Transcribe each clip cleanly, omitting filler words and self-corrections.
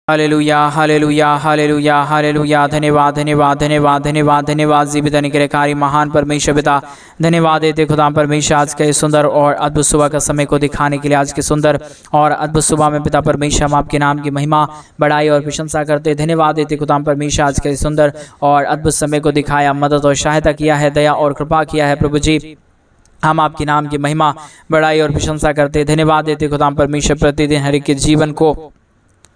Hallelujah hallelujah hallelujah hallelujah. धन्यवाद धन्यवाद धन्यवाद धन्यवाद धन्यवाद जीवित निग्रहकारी महान परमेश्वर पिता, धन्यवाद देते खुदा परमेश्वर आज के सुंदर और अद्भुत सुबह का समय को दिखाने के लिए। आज के सुंदर और अद्भुत सुबह में पिता परमेश्वर हम आपके नाम की महिमा बढ़ाई और प्रशंसा करते। धन्यवाद देते खुदा परमेश्वर आज के सुंदर और अद्भुत समय को दिखाया, मदद और सहायता किया है, दया और कृपा किया है। प्रभु जी हम आपके नाम की महिमा बढ़ाई और प्रशंसा करते। धन्यवाद देते खुदा परमेश्वर प्रतिदिन हर एक के जीवन को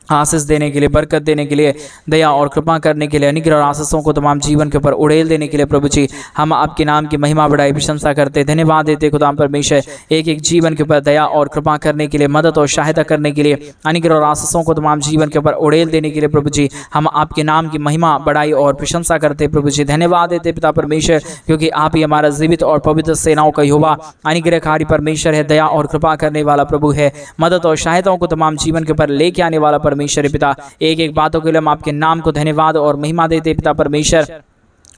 आशीष देने के लिए, बरकत देने के लिए, दया और कृपा करने के लिए, अनुग्रह और आशीषों को तमाम जीवन के ऊपर उड़ेल देने के लिए। प्रभु जी हम आपके नाम की महिमा बढ़ाई प्रशंसा करते। धन्यवाद देते खुदा परमेश्वर एक एक जीवन के ऊपर दया और कृपा करने के लिए, मदद और सहायता करने के लिए, अनुग्रह और आशीषों को तमाम जीवन के ऊपर उड़ेल देने के लिए। प्रभु जी हम आपके नाम की महिमा बढ़ाई और प्रशंसा करते। प्रभु जी धन्यवाद देते पिता परमेश्वर, क्योंकि आप ही हमारा जीवित और पवित्र सेनाओं का यहोवा अनुग्रहकारी परमेश्वर है, दया और कृपा करने वाला प्रभु है, मदद और सहायताओं को तमाम जीवन के ऊपर लेके आने वाला परमेश्वर पिता। एक एक बातों के लिए हम आपके नाम को धन्यवाद और महिमा देते पिता परमेश्वर,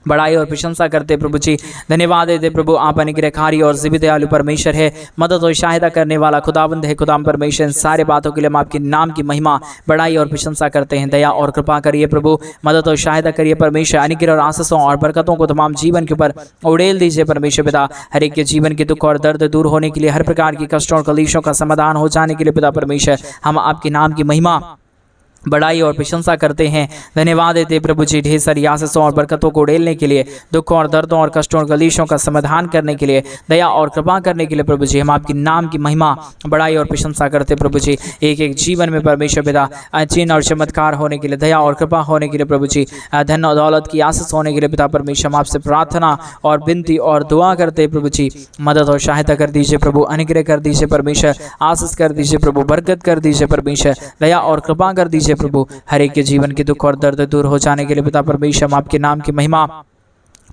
बढ़ाई और प्रशंसा करते। प्रभु जी धन्यवाद देते प्रभु, आप अनुग्रहकारी और जीवित दयालु परमेश्वर है, मदद और सहायता करने वाला खुदावंद है। खुदा परमेश्वर इन सारे बातों के लिए हम आपके नाम की महिमा बढ़ाई और प्रशंसा करते हैं। दया और कृपा करिए प्रभु, मदद और सहायता करिए परमेश्वर, अनुग्रह और आशीषों और बरकतों को तमाम जीवन के ऊपर उड़ेल दीजिए परमेश्वर पिता। हर एक के जीवन के दुख और दर्द दूर होने के लिए, हर प्रकार की कष्टों और कलेशों का समाधान हो जाने के लिए पिता परमेश्वर हम आपके नाम की महिमा बढ़ाई और प्रशंसा करते हैं। धन्यवाद देते प्रभु जी ढेर सारी आशीषों और बरकतों को उड़ेलने के लिए, दुखों और दर्दों और कष्टों और कलेशों का समाधान करने के लिए, दया और कृपा करने के लिए। प्रभु जी हम आपके नाम की महिमा बढ़ाई और प्रशंसा करते। प्रभु जी एक एक जीवन में परमेश्वर पिता चिन्ह और चमत्कार होने के लिए, दया और कृपा होने के लिए, प्रभु जी धन और दौलत की आशीष होने के लिए पिता परमेश्वर हम आपसे प्रार्थना और विनती और दुआ करते। प्रभु जी मदद और सहायता कर दीजिए प्रभु, अनुग्रह कर दीजिए परमेश्वर, आशीष कर दीजिए प्रभु, बरकत कर दीजिए परमेश्वर, दया और कृपा कर दीजिए प्रभु। हर एक के जीवन के दुख और दर्द दूर हो जाने के लिए पिता परमेश्वर हम आपके नाम की महिमा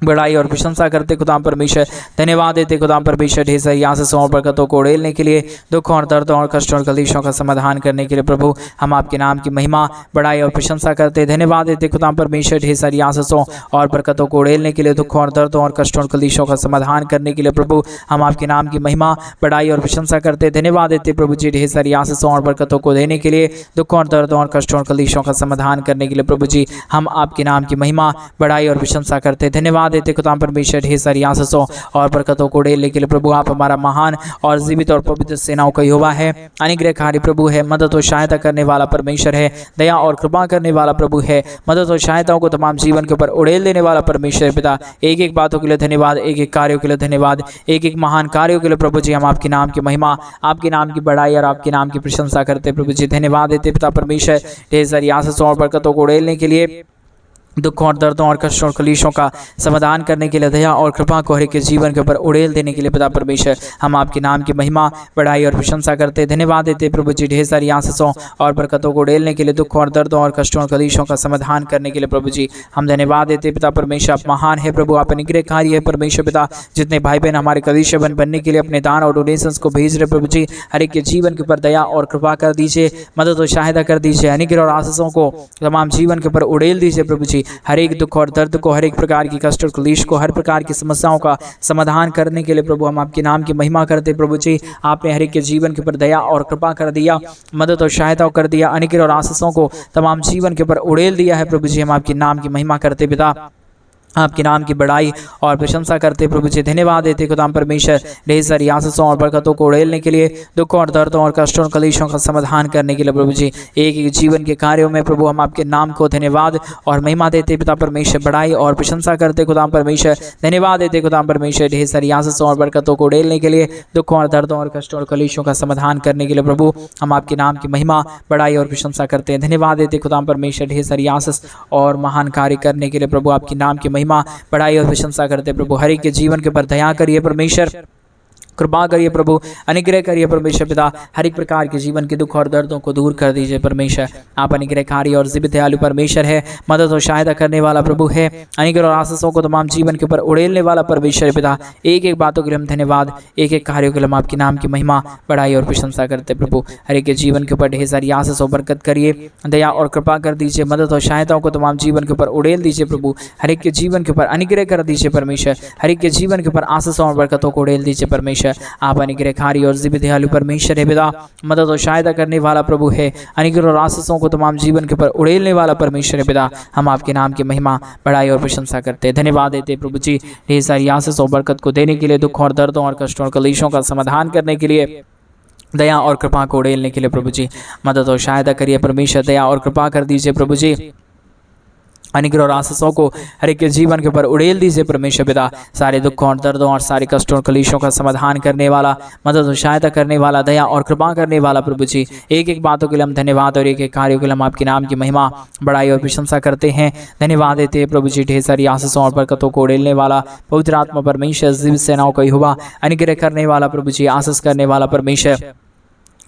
बढ़ाई और प्रशंसा करते खुदा परमेश्वर। धन्यवाद देते खुदा परमेश्वर ढेर सारी आशीषों और बरकतों को उड़ेलने के लिए, दुखों और दर्दों और कष्टों और कलेशों का समाधान करने के लिए। प्रभु हम आपके नाम की महिमा बढ़ाई और प्रशंसा करते। धन्यवाद देते खुदा परमेश्वर ढेर सारी आशीषों और बरकतों को उड़ेलने के लिए, दुखों और दर्दों और कष्टों और कलेशों का समाधान करने के लिए। प्रभु हम आपके नाम की महिमा बढ़ाई और प्रशंसा करते। धन्यवाद देते प्रभु जी ढेर सारी आशीषों और बरकतों को देने के लिए, दुखों और दर्दों और कष्टों और कलेशों का समाधान करने के लिए। प्रभु जी हम आपके नाम की महिमा बढ़ाई और प्रशंसा करते। धन्यवाद देते खुदा परमेश्वर ढेर सारी आशीषों और बरकतों को उड़ेलने के लिए। प्रभु आप हमारा महान और जीवित और पवित्र सेनाओं का यहोवा है, अनुग्रहकारी प्रभु है, मदद और सहायता करने वाला परमेश्वर है, दया और कृपा करने वाला प्रभु है, मदद और सहायताओं को तमाम जीवन के ऊपर उड़ेल देने वाला परमेश्वर पिता। एक एक बातों के लिए धन्यवाद, एक एक कार्यों के लिए धन्यवाद, एक एक महान कार्यों के लिए। प्रभु जी हम आपके नाम की महिमा, आपके नाम की बढ़ाई और आपके नाम की प्रशंसा करते। प्रभु जी धन्यवाद देते पिता परमेश्वर ढेर सारी आशीषों और बरकतों को उड़ेलने के लिए, दुखों और दर्दों और कष्टों और कलेशों का समाधान करने के लिए, दया और कृपा को हर एक के जीवन के ऊपर उड़ेल देने के लिए। पिता परमेश्वर हम आपके नाम की महिमा बढ़ाई और प्रशंसा करते। धन्यवाद देते प्रभु जी ढेर सारी आशीषों और बरकतों को उड़ेलने के लिए, दुखों और दर्दों और कष्टों और कलेशों का समाधान करने के लिए। प्रभु जी हम धन्यवाद देते पिता परमेश्वर आप महान है प्रभु, आप अनुग्रहकारी है परमेश्वर पिता। जितने भाई बहन हमारे कलीसिया बनने के लिए अपने दान और डोनेशंस को भेज रहे प्रभु जी, हर एक के जीवन के ऊपर दया और कृपा कर दीजिए, मदद और सहायता कर दीजिए, अनुग्रह और आशीषों को तमाम जीवन के ऊपर उड़ेल दीजिए। प्रभु जी हर एक दुख और दर्द को, हर एक प्रकार की कष्ट और क्लेश को, हर प्रकार की समस्याओं का समाधान करने के लिए प्रभु हम आपके नाम की महिमा करते। प्रभु जी आपने हर एक के जीवन के ऊपर दया और कृपा कर दिया, मदद और सहायता कर दिया, अनुग्रह और आशीषों को तमाम जीवन के ऊपर उड़ेल दिया है। प्रभु जी हम आपके नाम की महिमा करते पिता, आपके नाम की बढ़ाई और प्रशंसा करते। प्रभु जी धन्यवाद देते खुदा परमेश्वर ढेर सारी आशीषों और बरकतों को उड़ेलने के लिए, दुखों और दर्दों और कष्टों और कलेशों का समाधान करने के लिए। प्रभु जी एक एक जीवन के कार्यों में प्रभु हम आपके नाम को धन्यवाद और महिमा देते पिता परमेश्वर, बढ़ाई और प्रशंसा करते खुदा परमेश्वर। धन्यवाद देते खुदा परमेश्वर ढेर सारी आशीषों और बरकतों को उड़ेलने के लिए, दुखों और दर्दों और कष्टों और कलेशों का समाधान करने के लिए। प्रभु हम आपके नाम की महिमा बढ़ाई और प्रशंसा करते हैं। धन्यवाद देते खुदा परमेश्वर ढेर सारी आशीष और महान कार्य करने के लिए। प्रभु आपके नाम की महिमा बढ़ाई और प्रशंसा करते। प्रभु हर एक के जीवन के ऊपर दया करिए परमेश्वर, कृपा करिए प्रभु, अनुग्रह करिए परमेश्वर पिता। हर एक प्रकार के जीवन के दुख और दर्दों को दूर कर दीजिए परमेश्वर। आप अनुग्रहकारी और जीवित दयालु परमेश्वर है, मदद और सहायता करने वाला प्रभु है, अनुग्रह और आशीषों को तमाम जीवन के ऊपर उड़ेलने वाला परमेश्वर पिता। एक एक बातों के लिए हम धन्यवाद, एक एक कार्यों के लिए हम आपके नाम की महिमा बढ़ाई और प्रशंसा करते। प्रभु हर एक के जीवन के ऊपर ढेर सारी आशीष और बरकत करिए, दया और कृपा कर दीजिए, मदद और सहायताओं को तमाम जीवन के ऊपर उड़ेल दीजिए। प्रभु हर एक के जीवन के ऊपर अनुग्रह कर दीजिए परमेश्वर, हर एक के जीवन के ऊपर आशीषों और बरकतों को उड़ेल दीजिए परमेश्वर। परमेश्वर, आप अनुग्रहकारी और जीवित दयालु परमेश्वर है पिता, मदद और सहायता करने वाला प्रभु है, अनुग्रह और आशीषों को तमाम जीवन के ऊपर उड़ेलने वाला परमेश्वर है पिता। हम आपके नाम की महिमा, बड़ाई और प्रशंसा करते हैं, धन्यवाद देते हैं प्रभु जी ढेर सारी आशीष और बरकत को देने के लिए, दुख और दर्दों और कष्टों और कलेशों का समाधान करने के लिए, दया और कृपा को उड़ेलने के लिए प्रभु जी मदद और सहायता करिए परमेश्वर, दया और कृपा कर दीजिए प्रभु जी, अनुग्रह और आशीषों को हर एक के जीवन के ऊपर उड़ेल दीजिए परमेश्वर पिता। सारे दुखों और दर्दों और सारे कष्टों और कलेशों का समाधान करने वाला, मदद और सहायता करने वाला, दया और कृपा करने वाला प्रभु जी, एक एक बातों के लिए हम धन्यवाद और एक एक कार्यों के लिए हम आपके नाम की महिमा, बड़ाई और प्रशंसा करते हैं, धन्यवाद देते हैं प्रभु जी ढेर सारी आशीषों और बरकतों को उड़ेलने वाला पवित्र आत्मा परमेश्वर, जीवित सेनाओं का यहोवा, अनुग्रह करने वाला प्रभु जी, आशीष करने वाला परमेश्वर,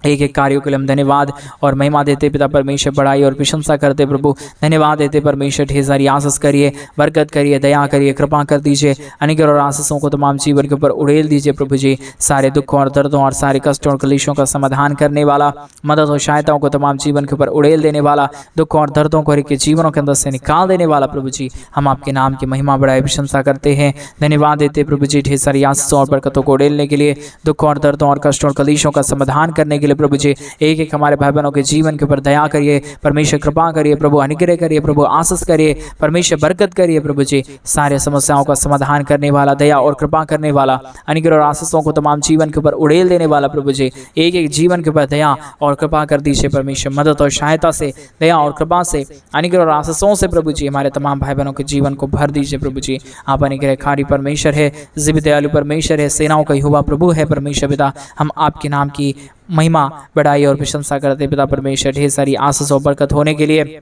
एक एक कार्यों के लिए हम धन्यवाद और महिमा देते पिता परमेश्वर, बड़ाई और प्रशंसा करते प्रभु, धन्यवाद देते परमेश्वर, ढेर सारी आशीष करिए, बरकत करिए, दया करिए, कृपा कर दीजिए, अनुग्रह और आशीषों को तमाम जीवन के ऊपर उड़ेल दीजिए प्रभु जी। सारे दुखों और दर्दों और सारे कष्टों और कलेशों का समाधान करने वाला, मदद और सहायताओं को तमाम जीवन के ऊपर उड़ेल देने वाला, दुखों और दर्दों को हर एक जीवनों के अंदर से निकाल देने वाला प्रभु जी, हम आपके नाम की महिमा, बड़ाई, प्रशंसा करते हैं, धन्यवाद देते प्रभु जी ढेर सारी आशीषों और बरकतों को उड़ेलने के लिए, दुखों और दर्दों और कष्टों और कलेशों का समाधान करने के लिए प्रभु जी, एक एक हमारे भाई बहनों के जीवन के ऊपर दया करिए परमेश्वर, कृपा करिए प्रभु, अनुग्रह करिए प्रभु, आशीष करिए परमेश्वर, बरकत करिए प्रभु जी, सारे समस्याओं का समाधान करने वाला, दया और कृपा करने वाला, अनुग्रह और आशीषों को तमाम जीवन के ऊपर उड़ेल देने वाला प्रभु जी, एक एक जीवन के ऊपर दया और कृपा कर दीजिए परमेश्वर, मदद और सहायता से, दया और कृपा से, अनुग्रह और आशीषों से प्रभु जी हमारे तमाम भाई बहनों के जीवन को भर दीजिए प्रभु जी। आप अनुग्रहकारी परमेश्वर है, जीवित दयालु परमेश्वर है, सेनाओं का यहोवा प्रभु है परमेश्वर पिता। हम आपके नाम की महिमा, बड़ाई और प्रशंसा करते पिता परमेश्वर, ढेर सारी आशीष और बरकत होने के लिए,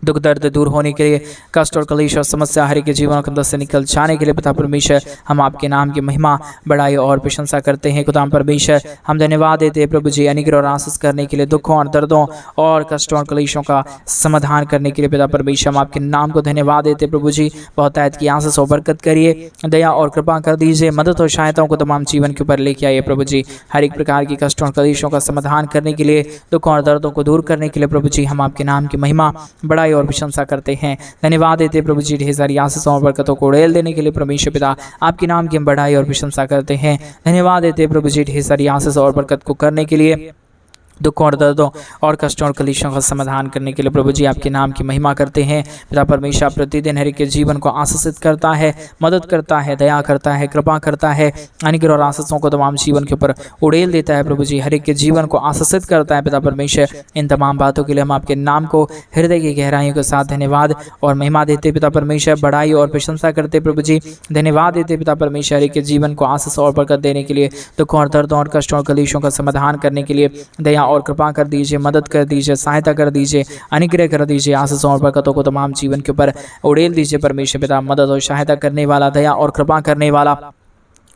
दुख दर्द दूर होने के लिए, कष्ट और कलेश और समस्या हर एक के जीवन के अंदर से निकल जाने के लिए पिता परमेश्वर, हम आपके नाम की महिमा, बड़ाई और प्रशंसा करते हैं खुदा परमेश्वर। हम धन्यवाद देते हैं प्रभु जी अनुग्रह और आशीष करने के लिए, दुखों और दर्दों और कष्टों और कलेशों का समाधान करने के लिए पिता परमेश्वर, हम आपके नाम को धन्यवाद देते प्रभु जी। बहुत आयत की आशीष और बरकत करिए, दया और कृपा कर दीजिए, मदद और सहायताओं को तमाम जीवन के ऊपर लेके आइए प्रभु जी, हर एक प्रकार की कष्टों और कलेशों का समाधान करने के लिए, दुखों और दर्दों को दूर करने के लिए प्रभु जी, हम आपके नाम की महिमा, बड़ाई और प्रशंसा करते हैं, धन्यवाद देते प्रभु जी ढेर सारी आशीषों और बरकतों को उड़ेल देने के लिए परमेश्वर पिता, आपके नाम की हम बड़ाई और प्रशंसा करते हैं, धन्यवाद देते प्रभु जी ढेर सारी आशीष और बरकत को करने के लिए, दुखों और दर्दों और कष्टों और कलेशों का समाधान करने के लिए प्रभु जी आपके नाम की महिमा करते हैं पिता परमेश्वर। प्रतिदिन हर एक के जीवन को आशीषित करता है, मदद करता है, दया करता है, कृपा करता है, अनुग्रह और आशीषों को तमाम जीवन के ऊपर उड़ेल देता है प्रभु जी, हर एक के जीवन को आशीषित करता है पिता परमेश्वर। इन तमाम बातों के लिए हम आपके नाम को हृदय की गहराइयों के साथ धन्यवाद और महिमा देते पिता परमेश्वर, बड़ाई और प्रशंसा करते प्रभु जी, धन्यवाद देते पिता परमेश्वर, हर एक के जीवन को आशीष और बरकत देने के लिए, दुखों और दर्दों और कष्टों और कलेशों का समाधान करने के लिए, दया और कृपा कर दीजिए, मदद कर दीजिए, सहायता कर दीजिए, अनुग्रह कर दीजिए, आशीषों और बरकतों को तमाम जीवन के ऊपर उड़ेल दीजिए परमेश्वर पिता, मदद और सहायता करने वाला, दया और कृपा करने वाला,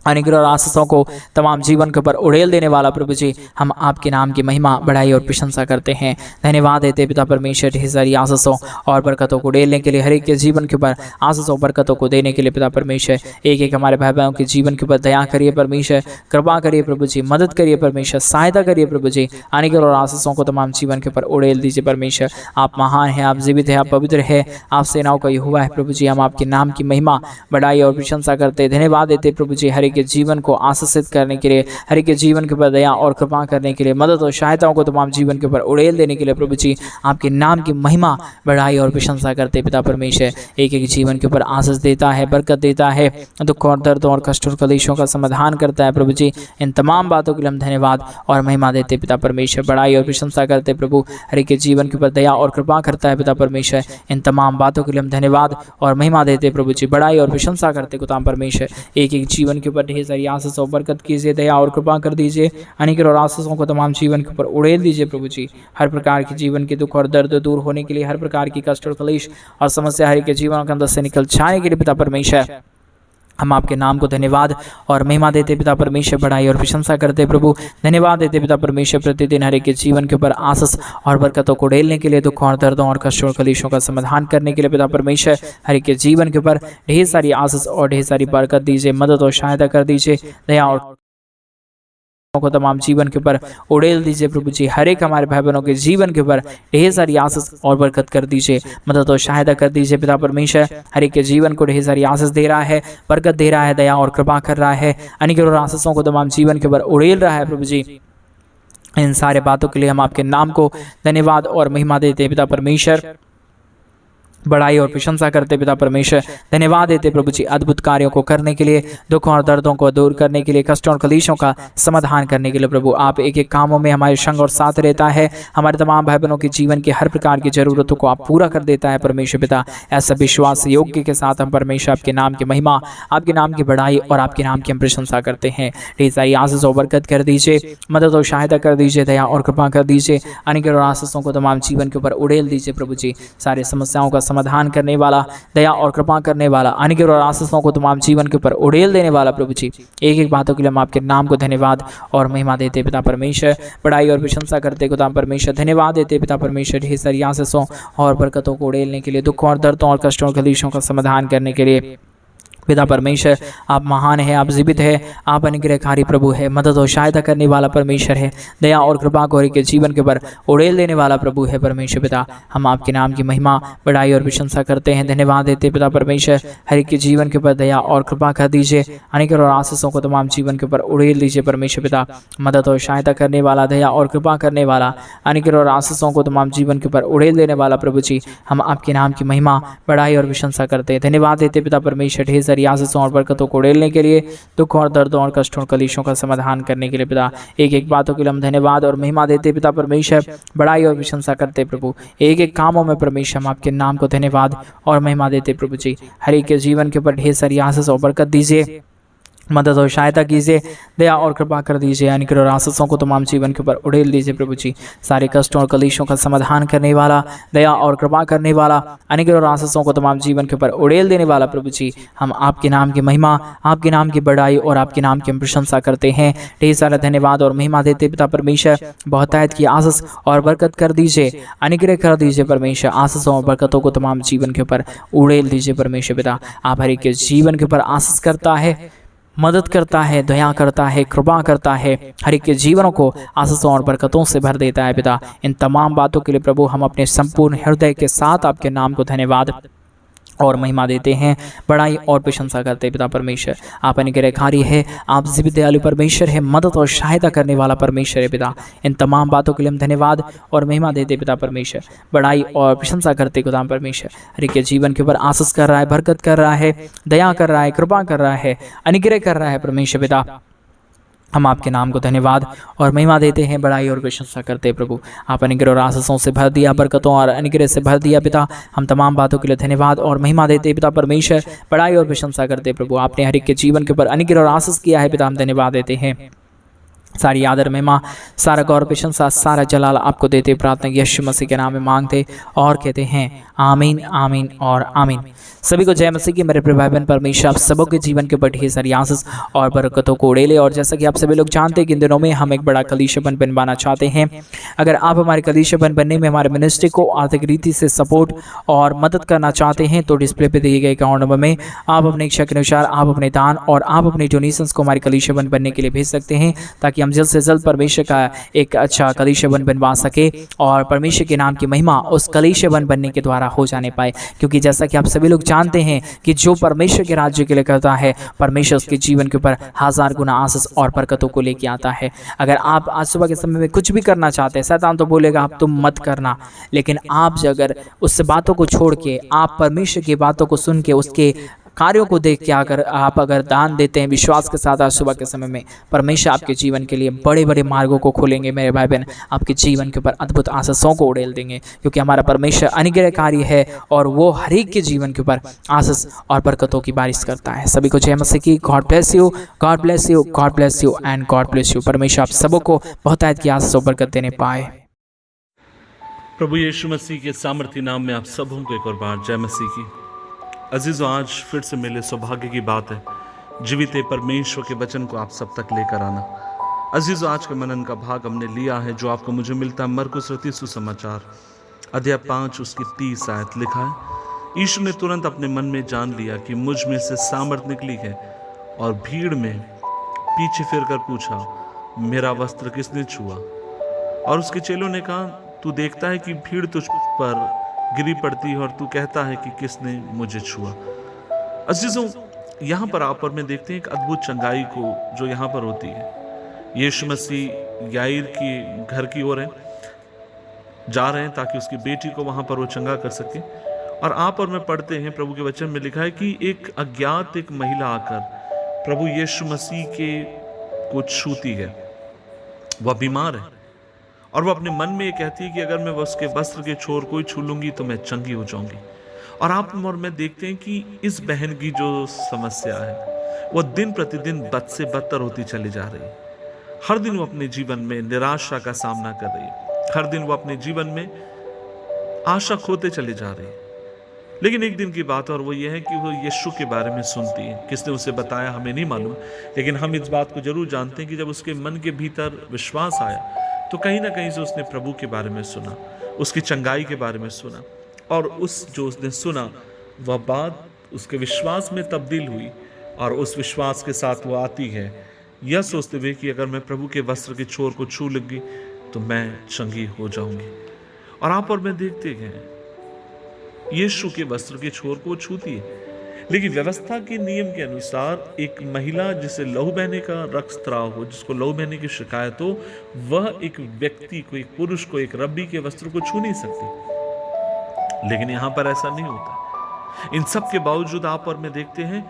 अनुग्रह और आशीषों को तमाम जीवन के ऊपर उड़ेल देने वाला प्रभु जी, हम आपके नाम की महिमा, बड़ाई और प्रशंसा करते हैं, धन्यवाद देते पिता परमेश्वर, ढेर सारी आशीषों और बरकतों को उड़ेलने के लिए, हर एक के जीवन के ऊपर आशीषों और बरकतों को देने के लिए पिता परमेश्वर, एक एक हमारे भाई बहनों के जीवन के ऊपर दया करिए परमेश्वर, कृपा करिए प्रभु जी, मदद करिए परमेश्वर, सहायता करिए प्रभु जी, अनुग्रह और आशीषों को तमाम जीवन के ऊपर उड़ेल दीजिए परमेश्वर। आप महान है, आप जीवित है, आप पवित्र है, आप सेनाओं का यहोवा है प्रभु जी, हम आपके नाम की महिमा, बड़ाई और प्रशंसा करते, धन्यवाद देते प्रभु जी, हर एक के जीवन को आशीषित करने के लिए, हर एक के जीवन के ऊपर दया और कृपा करने के लिए, मदद और सहायताओं को तमाम जीवन के ऊपर उड़ेल देने के लिए प्रभु जी, आपके नाम की महिमा, बड़ाई और प्रशंसा करते पिता परमेश्वर। एक एक जीवन के ऊपर आशीष देता है, बरकत देता है, दुख और दर्द और कष्ट और कलेशों का समाधान करता है प्रभु जी। इन तमाम बातों के लिए हम धन्यवाद और महिमा देते पिता परमेश्वर, बड़ाई और प्रशंसा करते प्रभु, हर एक के जीवन के ऊपर दया और कृपा करता है पिता परमेश्वर। इन तमाम बातों के लिए हम धन्यवाद और महिमा देते प्रभु जी, बड़ाई और प्रशंसा करते खुदा परमेश्वर। एक एक जीवन के ऊपर ढेर सारी आशीष और बरकत कीजिए, दया और कृपा कर दीजिए, अनुग्रह और आशीषों को तमाम जीवन के ऊपर उड़ेल दीजिए प्रभु जी। हर प्रकार के जीवन के दुख और दर्द दूर होने के लिए, हर प्रकार की कष्ट और कलेश और समस्या हर एक के जीवन के अंदर से निकल जाने के लिए पिता परमेश्वर, हम आपके नाम को धन्यवाद और महिमा देते पिता परमेश्वर, बड़ाई और प्रशंसा करते प्रभु, धन्यवाद देते पिता परमेश्वर। प्रतिदिन हर एक के जीवन के ऊपर आशीष और बरकतों को उड़ेलने के लिए, दुखों और दर्दों और कष्टों और कलेशों का समाधान करने के लिए पिता परमेश्वर, हर एक के जीवन के ऊपर ढेर सारी आशीष और ढेर सारी बरकत दीजिए, मदद और सहायता कर दीजिए, दया और को तमाम जीवन के ऊपर उड़ेल दीजिए प्रभु जी। हर एक हमारे भाई बहनों के जीवन के ऊपर ढेर सारी आशीष और बरकत कर दीजिए, मदद और सहायता कर दीजिए पिता परमेश्वर। हर एक के जीवन को ढेर सारी आशीष दे रहा है, बरकत दे रहा है, दया और कृपा कर रहा है, अनुग्रह और आशीषों को तमाम जीवन के ऊपर उड़ेल रहा है प्रभु जी। इन सारे बातों के लिए हम आपके नाम को धन्यवाद और महिमा देते हैं पिता परमेश्वर। बड़ाई और प्रशंसा करते पिता परमेश्वर। धन्यवाद देते प्रभु जी अद्भुत कार्यों को करने के लिए, दुखों और दर्दों को दूर करने के लिए, कष्टों और कलेशों का समाधान करने के लिए। प्रभु आप एक एक कामों में हमारे संग और साथ रहता है, हमारे तमाम भाई बहनों के जीवन की हर प्रकार की जरूरतों को आप पूरा कर देता है परमेश्वर पिता। ऐसा विश्वास योग्य के साथ हम परमेश्वर आपके नाम की महिमा, आपके नाम की बड़ाई और आपके नाम की हम प्रशंसा करते हैं। ढेर सारी आशीष और बरकत कर दीजिए, मदद और सहायता कर दीजिए, दया और कृपा कर दीजिए, अनुग्रह और आशीषों को तमाम जीवन के ऊपर उड़ेल दीजिए प्रभु जी। सारी समस्याओं का समाधान करने वाला, दया और कृपा करने वाला, अनुग्रह और आशीषों को तमाम जीवन के ऊपर उड़ेल देने वाला प्रभु जी। एक एक बातों के लिए हम आपके नाम को धन्यवाद और महिमा देते पिता परमेश्वर। बड़ाई और प्रशंसा करते पिता परमेश्वर। धन्यवाद देते पिता परमेश्वर ढेर सारी आशीषों और बरकतों को उड़ेलने के लिए, दुखों और दर्दों और कष्टों और कलेशों का समाधान करने के लिए। पिता परमेश्वर आप महान है, आप जीवित है, आप अनुग्रहकारी प्रभु है, मदद और सहायता करने वाला परमेश्वर है, दया और कृपा को हर एक के जीवन के ऊपर उड़ेल देने वाला प्रभु है परमेश्वर पिता। हम आपके नाम की महिमा, बड़ाई और प्रशंसा करते हैं, धन्यवाद देते पिता परमेश्वर। हर एक के जीवन के ऊपर दया और कृपा कर दीजिए, अनुग्रह और आशीषों को तमाम जीवन के ऊपर उड़ेल दीजिए परमेश्वर पिता। मदद और सहायता करने वाला, दया और कृपा करने वाला, अनुग्रह और आशीषों को तमाम जीवन के ऊपर उड़ेल देने वाला प्रभु जी। हम आपके नाम की महिमा, बड़ाई और प्रशंसा करते हैं, धन्यवाद देते पिता परमेश्वर। ढेर सारी आशीषों और बरकतों को उड़ेलने के लिए, दुखों और दर्दों और कष्टों और कलेशों का समाधान करने के लिए पिता। एक एक बातों के लिए हम धन्यवाद और महिमा देते पिता परमेश्वर। बड़ाई और प्रशंसा करते प्रभु। एक एक कामों में परमेश्वर हम आपके नाम को धन्यवाद और महिमा देते प्रभु जी। हर एक के जीवन के ऊपर ढेर सारी आशीष और बरकत दीजिए, मदद और सहायता कीजिए, दया और कृपा कर दीजिए, अनुग्रह और आशीषों को तमाम जीवन के ऊपर उड़ेल दीजिए प्रभु जी। सारे कष्टों और कलेशों का समाधान करने वाला, दया और कृपा करने वाला, अनुग्रह और आशीषों को तमाम जीवन के ऊपर उड़ेल देने वाला प्रभु जी। हम आपके नाम की महिमा, आपके नाम की बड़ाई और आपके नाम की हम प्रशंसा करते हैं। ढेर सारा धन्यवाद और महिमा देते पिता परमेश्वर। बहुतायत की आशीष और बरकत कर दीजिए, अनुग्रह कर दीजिए परमेश्वर। आशीषों और बरकतों को तमाम जीवन के ऊपर उड़ेल दीजिए परमेश्वर पिता। आप हर एक के जीवन के ऊपर आशीष करता है, मदद करता है, दया करता है, कृपा करता है, हर एक के जीवनों को आशीषों और बरकतों से भर देता है पिता। इन तमाम बातों के लिए प्रभु हम अपने संपूर्ण हृदय के साथ आपके नाम को धन्यवाद और महिमा देते हैं, बड़ाई और प्रशंसा करते हैं पिता परमेश्वर। आप अनुग्रहकारी है, आप जीवित दयालु परमेश्वर है, मदद और सहायता करने वाला परमेश्वर है पिता। इन तमाम बातों के लिए हम धन्यवाद और महिमा देते पिता परमेश्वर। बड़ाई और प्रशंसा करते खुदा परमेश्वर। हर एक के जीवन के ऊपर आशीष कर रहा है, बरकत कर रहा है, दया कर रहा है, कृपा कर रहा है, अनुग्रह कर रहा है परमेश्वर पिता। हम आपके नाम को धन्यवाद और महिमा देते हैं, बड़ाई और प्रशंसा करते हैं प्रभु। आप अनुग्रह और आशीषों से भर दिया, बरकतों और अनुग्रह से भर दिया पिता। हम तमाम बातों के लिए धन्यवाद और महिमा देते हैं पिता परमेश्वर। बड़ाई और प्रशंसा करते हैं प्रभु। आपने हर एक के जीवन के ऊपर अनुग्रह और आशीष किया है पिता, हम धन्यवाद देते हैं। सारी आदर महिमा, सारा गौरव प्रशंसा, सारा जलाल आपको देते प्रार्थना यीशु मसीह के नाम में मांगते और कहते हैं आमीन, आमीन और आमीन। सभी को जय मसीह की। मेरे प्रिय भाई बहन परमेश्वर आप सबों के जीवन के ऊपर ढेर सारी आशीष और बरकतों को उड़ेले। और जैसा कि आप सभी लोग जानते हैं कि इन दिनों में हम एक बड़ा कलीसिया बनवाना चाहते हैं। अगर आप हमारे कलीसिया बनने में हमारे मिनिस्ट्री को आर्थिक रीति से सपोर्ट और मदद करना चाहते हैं तो डिस्प्ले पे दिए गए अकाउंट नंबर में आप अपने इच्छा के अनुसार आप अपने दान और आप अपने डोनेशंस को हमारे कलीसिया बनने के लिए भेज सकते हैं, ताकि हम जल्द से जल्द परमेश्वर का एक अच्छा कलीसिया बनवा सके और परमेश्वर के नाम की महिमा उस कलीसिया बनने के द्वारा हो जाने पाए। क्योंकि जैसा कि आप सभी लोग जानते हैं कि जो परमेश्वर के राज्य के लिए करता है, परमेश्वर उसके जीवन के ऊपर 1000 गुना आशीष और बरकतों को लेके आता है। अगर आप आज सुबह के समय में कुछ भी करना चाहते हैं, शैतान तो बोलेगा आप तुम मत करना, लेकिन आप अगर उस बातों को छोड़ के आप परमेश्वर की बातों को सुन के उसके कार्यों को देख के अगर दान देते हैं विश्वास के साथ आज सुबह के समय में, परमेश्वर आपके जीवन के लिए बड़े बड़े मार्गों को खोलेंगे। मेरे भाई बहन आपके जीवन के ऊपर अद्भुत आशीषों को उड़ेल देंगे, क्योंकि हमारा परमेश्वर अनुग्रहकारी है और वो हर एक के जीवन के ऊपर आशीष और बरकतों की बारिश करता है। सभी को जय मसीह की। God bless you, God bless you, God bless you and God bless you. परमेश्वर आप सबों को बहुत आयत की आशीष और बरकत देने पाए। प्रभु यीशु मसीह के सामर्थी नाम में आप सबों को एक और बार जय मसीह की। अजीजों, आज फिर से मिले सौभाग्य की बात है जीवित परमेश्वर के वचन को आप सब तक लेकर आना। अजीजों, आज के मनन का भाग हमने लिया है जो आपको मुझे मिलता है मरकुस रचित सुसमाचार अध्याय 5 उसकी 30 आयत। लिखा है, यीशु ने तुरंत अपने मन में जान लिया कि मुझ में से सामर्थ निकली है और भीड़ में पीछे फिरकर पूछा, मेरा वस्त्र किसने छुआ? और उसके चेलों ने कहा, तू देखता है कि भीड़ तुझ पर गिरी पड़ती है और तू कहता है कि किसने मुझे छुआ। अजीजों, यहाँ पर आप और मैं देखते हैं एक अद्भुत चंगाई को जो यहाँ पर होती है। यीशु मसीह याईर की घर की ओर जा रहे हैं ताकि उसकी बेटी को वहाँ पर वो चंगा कर सके। और आप और मैं पढ़ते हैं, प्रभु के वचन में लिखा है कि एक अज्ञात एक महिला आकर प्रभु यीशु मसीह के को छूती है। वह बीमार है और वह अपने मन में ये कहती है कि अगर मैं उसके वस्त्र के छोर को ही छू लूंगी तो मैं चंगी हो जाऊंगी। और आप और मैं देखते हैं कि इस बहन की जो समस्या है वह दिन प्रतिदिन बद से बदतर होती चली जा रही है। हर दिन वो अपने जीवन में निराशा का सामना कर रही है। हर दिन वो अपने जीवन में आशा खोते चले जा रही है। लेकिन एक दिन की बात और वो ये है कि वो यीशु के बारे में सुनती है। किसने उसे बताया हमें नहीं मालूम, लेकिन हम इस बात को जरूर जानते हैं कि जब उसके मन के भीतर विश्वास आया तो कहीं ना कहीं से उसने प्रभु के बारे में सुना, उसकी चंगाई के बारे में सुना। और उस जो उसने सुना वह बात उसके विश्वास में तब्दील हुई। और उस विश्वास के साथ वो आती है यह सोचते हुए कि अगर मैं प्रभु के वस्त्र के छोर को छू लूंगी तो मैं चंगी हो जाऊंगी। और आप और मैं देखते हैं यीशु के वस्त्र के छोर को छूती है। लेकिन व्यवस्था के नियम के अनुसार एक महिला जिसे लहू बहने का रक्तस्राव हो, जिसको लहू बहने की शिकायत हो, वह एक व्यक्ति को, एक पुरुष को, एक रब्बी के वस्त्र को छू नहीं सकती। लेकिन यहां पर ऐसा नहीं होता। इन सब के बावजूद आप और मैं देखते हैं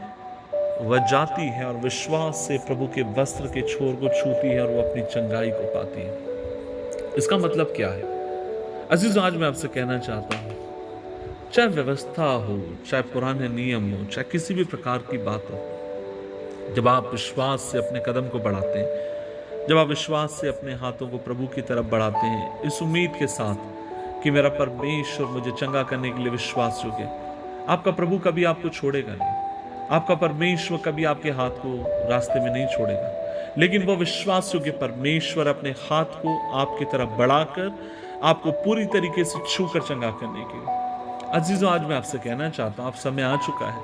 वह जाती है और विश्वास से प्रभु के वस्त्र के छोर को छूती है और वह अपनी चंगाई को पाती है। इसका मतलब क्या है? अजीजों, आज मैं आपसे कहना चाहता हूं, चाहे व्यवस्था हो, चाहे पुराने नियम हो, चाहे किसी भी प्रकार की बात हो, जब आप विश्वास से अपने कदम को बढ़ाते हैं, जब आप विश्वास से अपने हाथों को प्रभु की तरफ बढ़ाते हैं, इस उम्मीद के साथ कि मेरा परमेश्वर मुझे चंगा करने के लिए विश्वास योग्य है, आपका प्रभु कभी आपको छोड़ेगा नहीं। आपका परमेश्वर कभी आपके हाथ को रास्ते में नहीं छोड़ेगा। लेकिन वह विश्वास योग्य परमेश्वर अपने हाथ को आपकी तरफ बढ़ाकर आपको पूरी तरीके से छूकर चंगा करने के लिए। अजीजों, आज मैं आपसे कहना चाहता हूँ, आप समय आ चुका है।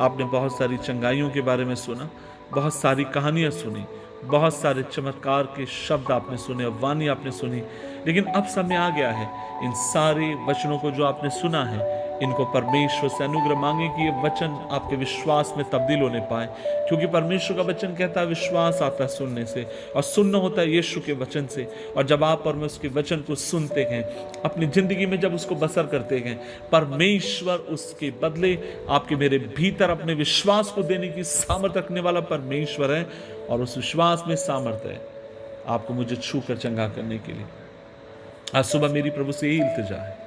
आपने बहुत सारी चंगाइयों के बारे में सुना, बहुत सारी कहानियां सुनी, बहुत सारे चमत्कार के शब्द आपने सुने, वाणी आपने सुनी। लेकिन अब समय आ गया है इन सारे वचनों को जो आपने सुना है, इनको परमेश्वर से अनुग्रह मांगे कि ये वचन आपके विश्वास में तब्दील होने पाए। क्योंकि परमेश्वर का वचन कहता है विश्वास आता है सुनने से, और सुनना होता है यीशु के वचन से। और जब आप और मैं उसके वचन को सुनते हैं, अपनी जिंदगी में जब उसको बसर करते हैं, परमेश्वर उसके बदले आपके मेरे भीतर अपने विश्वास को देने की सामर्थ्य रखने वाला परमेश्वर है। और उस विश्वास में सामर्थ्य है आपको मुझे छू कर चंगा करने के लिए। आज सुबह मेरी प्रभु से यही इल्तिजा है,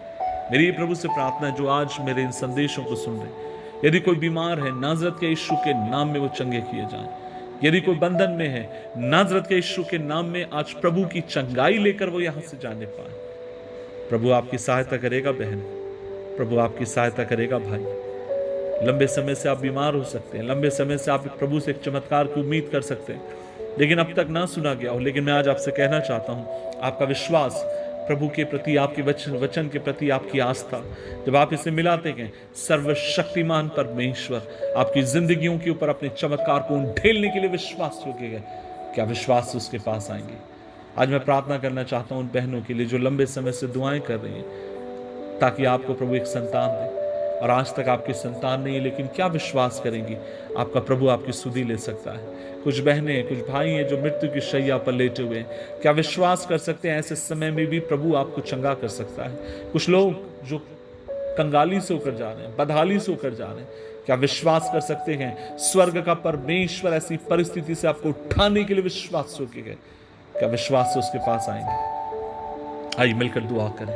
मेरी प्रभु से प्रार्थना है, जो आज मेरे इन संदेशों को सुन रहे, यदि कोई बीमार है, नाजरत के यीशु के नाम में वो चंगे किए जाएं। यदि कोई बंधन में है, नाजरत के यीशु के नाम में आज प्रभु की चंगाई लेकर वो यहां से जाने पाए। प्रभु आपकी सहायता करेगा बहन, प्रभु आपकी सहायता करेगा भाई। लंबे समय से आप बीमार हो सकते हैं, लंबे समय से आप प्रभु से एक चमत्कार की उम्मीद कर सकते हैं, लेकिन अब तक ना सुना गया हो। लेकिन मैं आज आपसे कहना चाहता हूं, आपका विश्वास प्रभु के प्रति, आपके वचन के प्रति आपकी आस्था, जब आप इसे मिलाते हैं, सर्वशक्तिमान परमेश्वर आपकी जिंदगियों के ऊपर अपने चमत्कार को ढेलने के लिए विश्वास योग्य है। क्या विश्वास से उसके पास आएंगे? आज मैं प्रार्थना करना चाहता हूं उन बहनों के लिए जो लंबे समय से दुआएं कर रही हैं, ताकि आपको प्रभु एक संतान दे, और आज तक आपकी संतान नहीं है, लेकिन क्या विश्वास करेंगी आपका प्रभु आपकी सुधि ले सकता है। कुछ बहनें, कुछ भाई हैं जो मृत्यु की शैया पर लेटे हुए हैं, क्या विश्वास कर सकते हैं ऐसे समय में भी प्रभु आपको चंगा कर सकता है। कुछ लोग जो कंगाली से होकर जा रहे हैं, बदहाली से होकर जा रहे हैं, क्या विश्वास कर सकते हैं स्वर्ग का परमेश्वर ऐसी परिस्थिति से आपको उठाने के लिए विश्वास योग्य है? क्या विश्वास से उसके पास आएंगे? आइए मिलकर दुआ करें।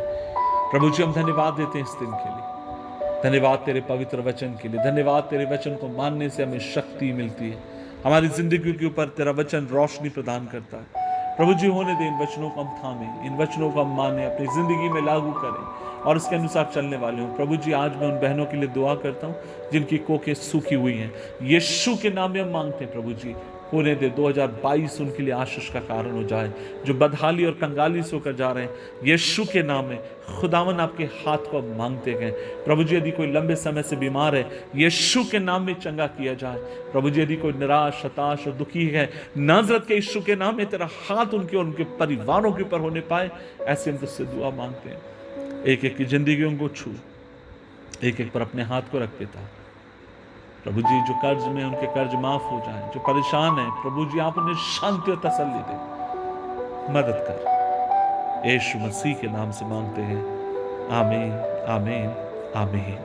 प्रभु जी, हम धन्यवाद देते हैं इस दिन के लिए, धन्यवाद तेरे पवित्र वचन के लिए, धन्यवाद तेरे वचन को मानने से हमें शक्ति मिलती है, हमारी जिंदगी के ऊपर तेरा वचन रोशनी प्रदान करता है। प्रभु जी, होने दे इन वचनों को हम थामें, इन वचनों को हम माने, अपनी जिंदगी में लागू करें और उसके अनुसार चलने वाले हों। प्रभु जी, आज मैं उन बहनों के लिए दुआ करता हूँ जिनकी कोखें सूखी हुई हैं, यीशु के नाम में हम मांगते हैं प्रभु जी, होने दे 2022 उनके लिए आशीष का कारण हो जाए। जो बदहाली और कंगाली से होकर जा रहे हैं, यीशु के नाम में खुदावन आपके हाथ को अब मांगते हैं प्रभु जी। यदि कोई लंबे समय से बीमार है, यीशु के नाम में चंगा किया जाए प्रभु जी। यदि कोई निराश, हताश और दुखी है, नाजरत के यीशु के नाम में तेरा हाथ उनके और उनके परिवारों के ऊपर होने पाए, ऐसे हम तुझसे दुआ मांगते हैं। एक एक की जिंदगियों को छू, एक एक पर अपने हाथ को रख पिता प्रभु जी। जो कर्ज में, उनके कर्ज माफ हो जाएं। जो परेशान है प्रभु जी, आप उन्हें शांति और तसल्ली दें, मदद कर। यीशु मसीह के नाम से मांगते हैं, आमीन, आमीन, आमीन।